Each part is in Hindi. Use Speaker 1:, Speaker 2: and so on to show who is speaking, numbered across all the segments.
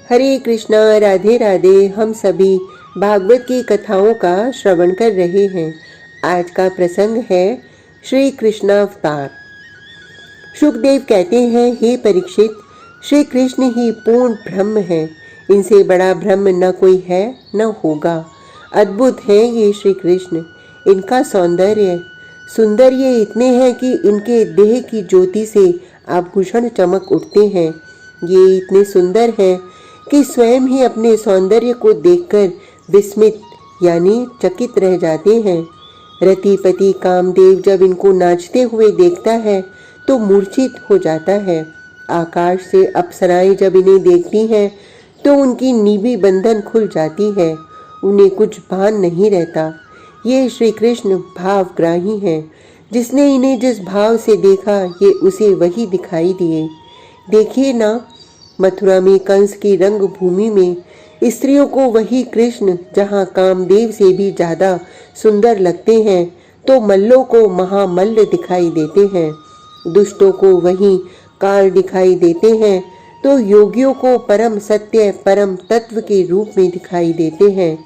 Speaker 1: हरे कृष्णा, राधे राधे। हम सभी भागवत की कथाओं का श्रवण कर रहे हैं। आज का प्रसंग है श्री कृष्णावतार। शुकदेव कहते हैं, हे परीक्षित, श्री कृष्ण ही पूर्ण ब्रह्म है। इनसे बड़ा ब्रह्म न कोई है न होगा। अद्भुत है ये श्री कृष्ण। इनका सौंदर्य इतने हैं कि इनके देह की ज्योति से आभूषण चमक उठते हैं। ये इतने सुंदर हैं कि स्वयं ही अपने सौंदर्य को देखकर विस्मित यानी चकित रह जाते हैं। रतिपति कामदेव जब इनको नाचते हुए देखता है तो मूर्छित हो जाता है। आकाश से अप्सराएं जब इन्हें देखती हैं तो उनकी नीवी बंधन खुल जाती है। उन्हें कुछ भान नहीं रहता। ये श्री कृष्ण भावग्राही हैं। जिसने इन्हें जिस भाव से देखा ये उसे वही दिखाई दिए। देखिए ना, मथुरा में कंस की रंग भूमि में स्त्रियों को वही कृष्ण जहाँ कामदेव से भी ज्यादा सुंदर लगते हैं तो मल्लों को महामल्ल दिखाई देते हैं। दुष्टों को वही काल दिखाई देते हैं तो योगियों को परम सत्य परम तत्व के रूप में दिखाई देते हैं।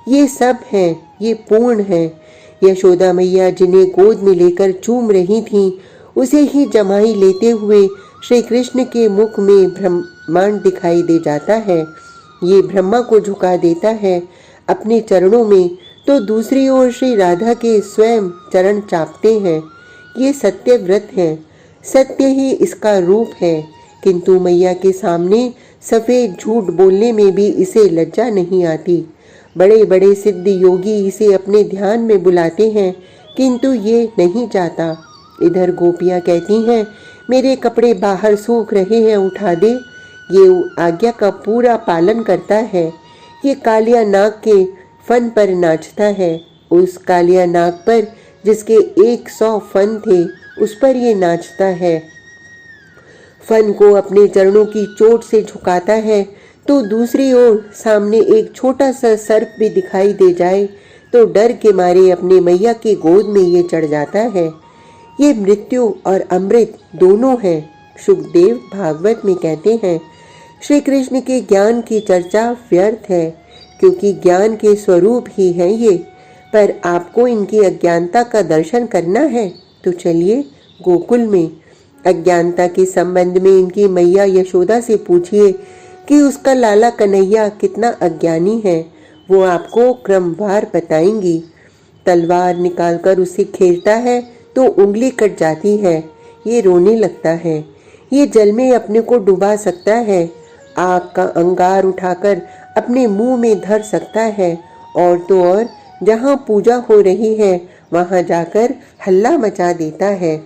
Speaker 1: ये सब हैं, ये पूर्ण हैं। यशोदा मैया जिन्हें गोद में लेकर चूम रही थीं, उसे ही जमाई लेते हुए श्री कृष्ण के मुख में ब्रह्मांड दिखाई दे जाता है। ये ब्रह्मा को झुका देता है अपने चरणों में, तो दूसरी ओर श्री राधा के स्वयं चरण चापते हैं। ये सत्य व्रत है, सत्य ही इसका रूप है। किंतु मैया के सामने सफेद झूठ बोलने में भी इसे लज्जा नहीं आती। बड़े बड़े सिद्ध योगी इसे अपने ध्यान में बुलाते हैं किंतु ये नहीं जाता। इधर गोपियाँ कहती हैं, मेरे कपड़े बाहर सूख रहे हैं, उठा दे। ये आज्ञा का पूरा पालन करता है। ये कालिया नाग के फन पर नाचता है। उस कालिया नाग पर जिसके 100 फन थे उस पर ये नाचता है। फन को अपने चरणों की चोट से झुकाता है तो दूसरी ओर सामने एक छोटा सा सर्प भी दिखाई दे जाए तो डर के मारे अपने मैया की गोद में ये चढ़ जाता है। ये मृत्यु और अमृत दोनों हैं। शुकदेव भागवत में कहते हैं, श्री कृष्ण के ज्ञान की चर्चा व्यर्थ है क्योंकि ज्ञान के स्वरूप ही है ये। पर आपको इनकी अज्ञानता का दर्शन करना है तो चलिए गोकुल में। अज्ञानता के संबंध में इनकी मैया यशोदा से पूछिए कि उसका लाला कन्हैया कितना अज्ञानी है। वो आपको क्रमवार बताएंगी। तलवार निकालकर उसे खेलता है तो उंगली कट जाती है। ये रोने लगता है। ये जल में अपने को डुबा सकता है। आग का अंगार उठाकर अपने मुंह में धर सकता है और तो और जहाँ पूजा हो रही है वहाँ जाकर हल्ला मचा देता है।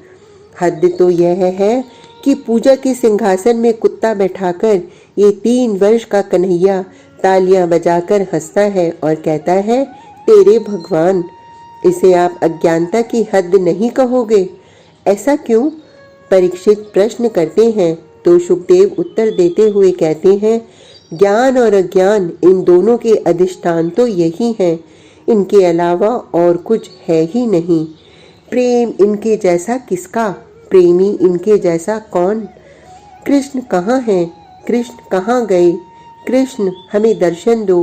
Speaker 1: हद तो यह है कि पूजा के सिंहासन में कुत्ता बैठाकर ये 3 वर्ष का कन्हैया तालियां बजाकर हंसता है और कहता है, तेरे भगवान। इसे आप अज्ञानता की हद नहीं कहोगे? ऐसा क्यों? परीक्षित प्रश्न करते हैं तो शुकदेव उत्तर देते हुए कहते हैं, ज्ञान और अज्ञान इन दोनों के अधिष्ठान तो यही हैं। इनके अलावा और कुछ है ही नहीं। प्रेम इनके जैसा किसका? प्रेमी इनके जैसा कौन? कृष्ण कहाँ हैं? कृष्ण कहाँ गए? कृष्ण हमें दर्शन दो।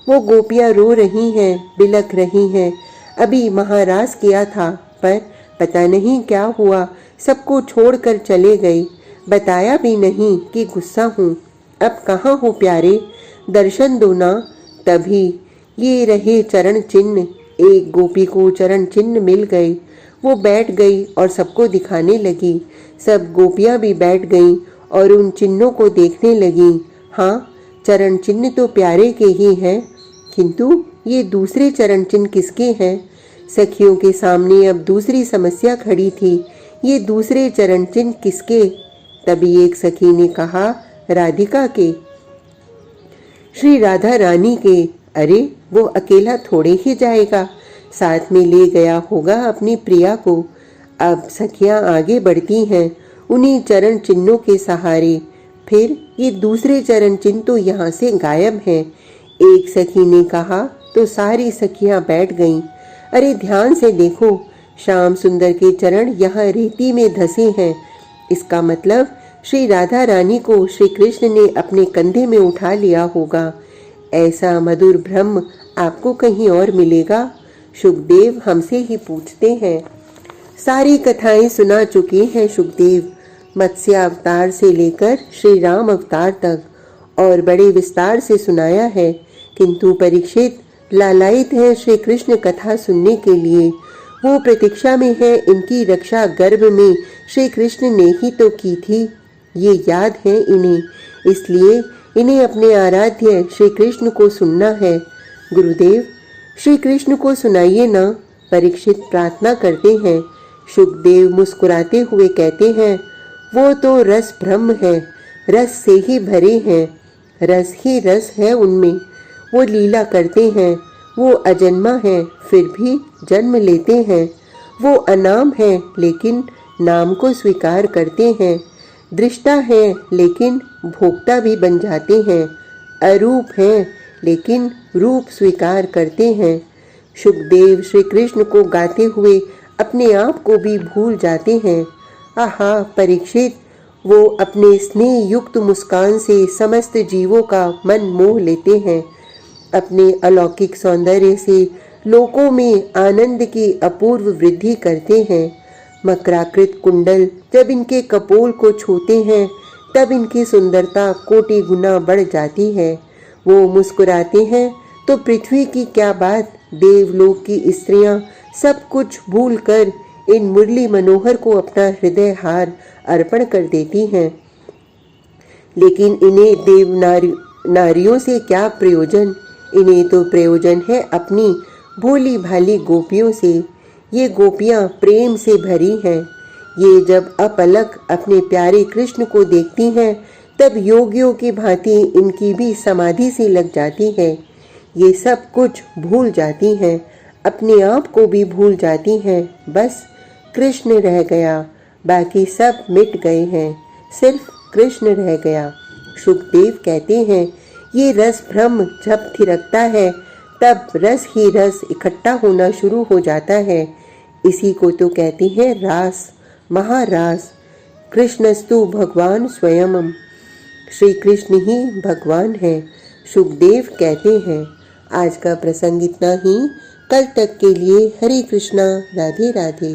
Speaker 1: वो गोपियाँ रो रही हैं, बिलख रही हैं। अभी महाराज किया था पर पता नहीं क्या हुआ, सबको छोड़कर चले गए। बताया भी नहीं कि गुस्सा हूँ। अब कहाँ हो प्यारे, दर्शन दो ना। तभी ये रहे चरण चिन्ह। एक गोपी को चरण चिन्ह मिल गए। वो बैठ गई और सबको दिखाने लगी। सब गोपियाँ भी बैठ गईं और उन चिन्हों को देखने लगी। हाँ, चरण चिन्ह तो प्यारे के ही हैं, किंतु ये दूसरे चरण चिन्ह किसके हैं? सखियों के सामने अब दूसरी समस्या खड़ी थी। ये दूसरे चरण चिन्ह किसके? तभी एक सखी ने कहा, राधिका के, श्री राधा रानी के। अरे वो अकेला थोड़े ही जाएगा, साथ में ले गया होगा अपनी प्रिया को। अब सखियां आगे बढ़ती हैं उन्हीं चरण चिन्हों के सहारे। फिर ये दूसरे चरण चिन्ह तो यहाँ से गायब हैं। एक सखी ने कहा तो सारी सखियां बैठ गईं। अरे ध्यान से देखो, श्याम सुंदर के चरण यहाँ रेती में धसे हैं। इसका मतलब श्री राधा रानी को श्री कृष्ण ने अपने कंधे में उठा लिया होगा। ऐसा मधुर भ्रम आपको कहीं और मिलेगा? शुकदेव हमसे ही पूछते हैं। सारी कथाएं सुना चुके हैं शुकदेव, मत्स्य अवतार से लेकर श्री राम अवतार तक, और बड़े विस्तार से सुनाया है। किंतु परीक्षित लालायित है श्री कृष्ण कथा सुनने के लिए। वो प्रतीक्षा में है, इनकी रक्षा गर्भ में श्री कृष्ण ने ही तो की थी, ये याद है इन्हें। इसलिए इन्हें अपने आराध्य श्री कृष्ण को सुनना है। गुरुदेव, श्री कृष्ण को सुनाइए ना, परीक्षित प्रार्थना करते हैं। शुकदेव मुस्कुराते हुए कहते हैं, वो तो रस ब्रह्म है, रस से ही भरे हैं, रस ही रस है उनमें। वो लीला करते हैं, वो अजन्मा है फिर भी जन्म लेते हैं। वो अनाम है लेकिन नाम को स्वीकार करते हैं, दृष्टा है लेकिन भोक्ता भी बन जाते हैं, अरूप है लेकिन रूप स्वीकार करते हैं। शुकदेव श्री कृष्ण को गाते हुए अपने आप को भी भूल जाते हैं। आहा परीक्षित, वो अपने स्नेह युक्त मुस्कान से समस्त जीवों का मन मोह लेते हैं। अपने अलौकिक सौंदर्य से लोकों में आनंद की अपूर्व वृद्धि करते हैं। मकराकृत कुंडल जब इनके कपोल को छूते हैं तब इनकी सुंदरता कोटि गुना बढ़ जाती है। वो मुस्कुराते हैं तो पृथ्वी की क्या बात, देवलोक की स्त्रियां सब कुछ भूलकर इन मुरली मनोहर को अपना हृदय हार अर्पण कर देती हैं। लेकिन इन्हें देव नारियों से क्या प्रयोजन? इन्हें तो प्रयोजन है अपनी भोली भाली गोपियों से। ये गोपियां प्रेम से भरी हैं। ये जब अपलक अपने प्यारे कृष्ण को देखती हैं तब योगियों की भांति इनकी भी समाधि सी लग जाती है। ये सब कुछ भूल जाती हैं, अपने आप को भी भूल जाती हैं। बस कृष्ण रह गया, बाकी सब मिट गए हैं, सिर्फ कृष्ण रह गया। शुकदेव कहते हैं, ये रस भ्रम जब थिरकता है तब रस ही रस इकट्ठा होना शुरू हो जाता है। इसी को तो कहते हैं रास, महारास। कृष्णस्तु भगवान स्वयं, श्री कृष्ण ही भगवान है, शुकदेव कहते हैं। आज का प्रसंग इतना ही। कल तक के लिए हरे कृष्णा, राधे राधे।